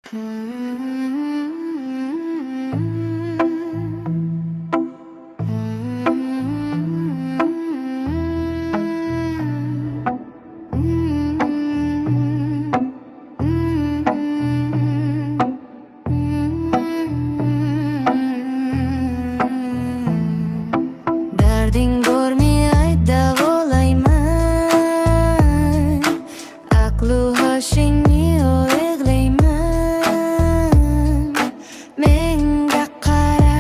Darding bormi ayt davolayman, aqlu hoshingni o'g'layman. Menga qara,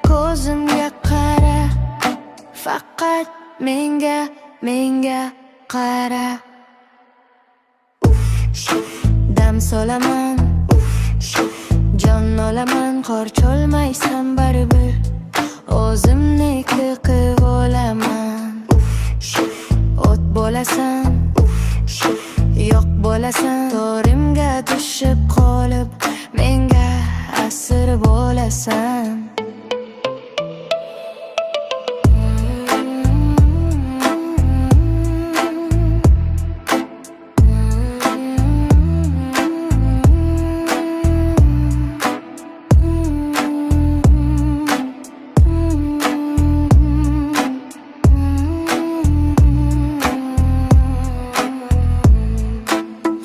ko'zimga qara, faqat menga qara. Dam solaman, jon olaman, qor cholmaysan baribir. O'zimniki qilib olaman. O't bo'lasan, yo'q bo'lasan, to'rimga tushib qolib, menga asir bo'lasan.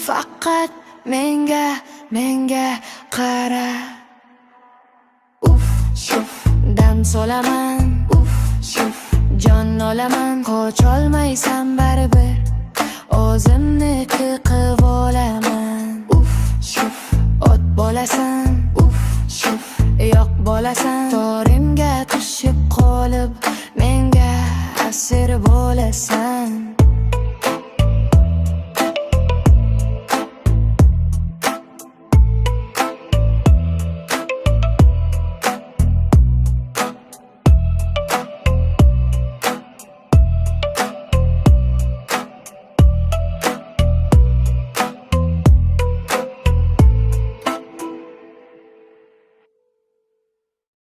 Faqat menga qara. Dam solaman, jon olaman, qocholmaysan baribir. O'zimniki qilib olaman. O't bo'lasan, yo'q bo'lasan, to'rimga tushib qolib, menga asir bo'lasan.